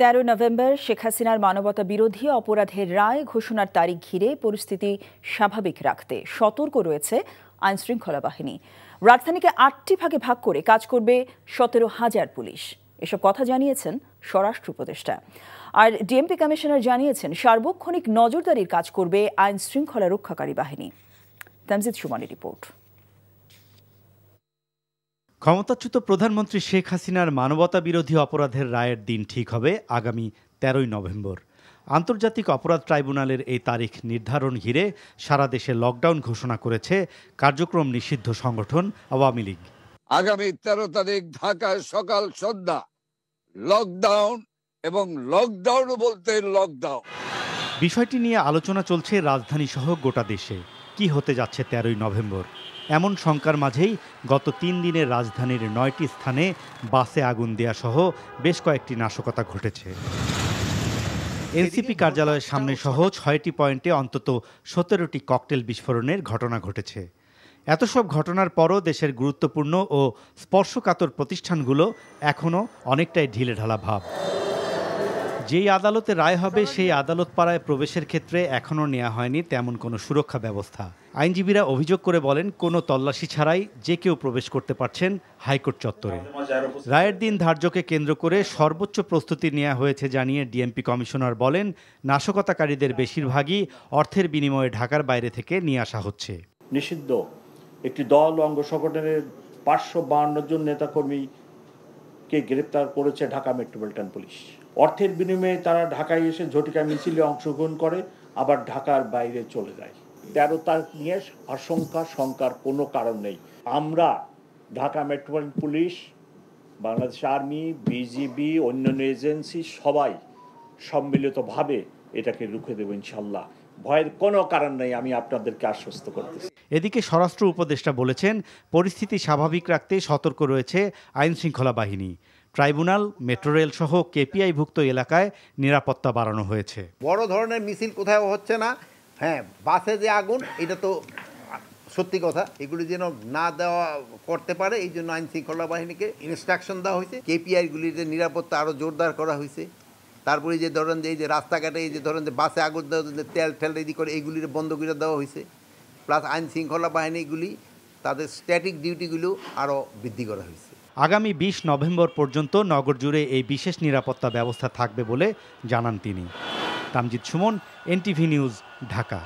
13 November Sheikh হাসিনার মানবতা বিরোধী অপরাধের রায় ঘোষণার তারিখ ঘিরে পরিস্থিতি স্বাভাবিক রাখতে সতর্ক রয়েছে আইনশৃঙ্খলা বাহিনী। রাজধানীকে 8টি ভাগে ভাগ করে কাজ করবে 17,000 পুলিশ। এসব কথা জানিয়েছেন স্বরাষ্ট্র উপদেষ্টা। আর ডিএমপি কমিশনার জানিয়েছেন সার্বক্ষণিক নজরদারির কাজ করবে আইনশৃঙ্খলা রক্ষাকারী বাহিনী। তামজিদ সুমনের রিপোর্ট। ক্ষমতাচ্যুত প্রধানমন্ত্রী শেখ হাসিনার মানবতা বিরোধী অপরাধের রায়ের দিন ঠিক হবে আগামী 13 নভেম্বর। আন্তর্জাতিক অপরাধ ট্রাইব্যুনালের এই তারিখ নির্ধারণ ঘিরে সারা দেশে লকডাউন ঘোষণা করেছে কার্যক্রম নিষিদ্ধ সংগঠন আওয়ামী লীগ। আগামী 13 তারিখ ঢাকায় সকাল সন্ধ্যা লকডাউন, এবং লকডাউন বলতে লকডাউন। বিষয়টি নিয়ে আলোচনা চলছে রাজধানী সহ গোটা দেশে। কি হতে যাচ্ছে 13 নভেম্বর? এমন শঙ্কার মাঝেই গত 3 দিনে রাজধানীর 9টি স্থানে বাসে আগুন দেয়া সহ বেশ কয়েকটি নাশকতা ঘটেছে। এনসিপি কার্যালয়ের সামনে সহ 6টি পয়েন্টে অন্তত 17টি ককটেল বিস্ফোরণের ঘটনা ঘটেছে। এত সব ঘটনার পরও দেশের গুরুত্বপূর্ণ ও স্পর্শকাতর প্রতিষ্ঠানগুলো এখনও অনেকটাই ঢিলেঢালা ভাব। যেই আদালতে রায় হবে সেই আদালত পাড়ায় প্রবেশের ক্ষেত্রে এখনও নেওয়া হয়নি তেমন কোনো সুরক্ষা ব্যবস্থা। আইনজীবীরা অভিযোগ করে বলেন, কোনো তল্লাশি ছাড়াই যে কেউ প্রবেশ করতে পারছেন হাইকোর্ট চত্বরে। রায়ের দিন ধার্যকে কেন্দ্র করে সর্বোচ্চ প্রস্তুতি নেওয়া হয়েছে জানিয়ে ডিএমপি কমিশনার বলেন, নাশকতাকারীদের বেশিরভাগই অর্থের বিনিময়ে ঢাকার বাইরে থেকে নিয়ে আসা হচ্ছে। নিষিদ্ধ একটি দল অঙ্গ সংগঠনের 552 জন নেতাকর্মীকে গ্রেপ্তার করেছে ঢাকা মেট্রোপলিটন পুলিশ। অর্থের বিনিময়ে তারা ঢাকায় এসে ঝটিকা মিছিলে অংশগ্রহণ করে, আবার ঢাকার বাইরে চলে যায়। 13 তারিখ নিয়ে শঙ্কার কোনো কারণ নেই। আমরা Dhaka metropolitan police, Bangladesh army, BGB, অন্যান্য এজেন্সি সবাই সম্মিলিতভাবে এটাকে রুখে দেব ইনশাল্লাহ। ভয়ের কোনো কারণ নেই, আমি আপনাদেরকে আশ্বস্ত করতেছি। এদিকে স্বরাষ্ট্র উপদেষ্টা বলেছেন, পরিস্থিতি স্বাভাবিক রাখতে সতর্ক রয়েছে আইনশৃঙ্খলা বাহিনী। ট্রাইব্যুনাল, মেট্রো রেল সহ কেপিআইভুক্ত এলাকায় নিরাপত্তা বাড়ানো হয়েছে। বড় ধরনের মিছিল কোথাও হচ্ছে না। হ্যাঁ, বাসে যে আগুন, এটা তো সত্যি কথা, এগুলি যেন না দেওয়া করতে পারে এই জন্য আইনশৃঙ্খলা বাহিনীকে ইনস্ট্রাকশন দেওয়া হয়েছে। কেপিআইগুলির যে নিরাপত্তা আরও জোরদার করা হয়েছে। তারপরে যে ধরেন যে এই যে রাস্তাঘাটে এই যে ধরেন যে বাসে আগুন দেওয়া, তেল ঠেল রেডি করে এইগুলির বন্ধ করে দেওয়া হয়েছে। প্লাস আইনশৃঙ্খলা বাহিনীগুলি তাদের স্ট্যাটিক ডিউটিগুলো আরও বৃদ্ধি করা হয়েছে। আগামী 20 নভেম্বর পর্যন্ত নগর জুড়ে এই বিশেষ নিরাপত্তা ব্যবস্থা থাকবে বলে জানান তিনি। Tamjid Suman, NTV news, Dhaka.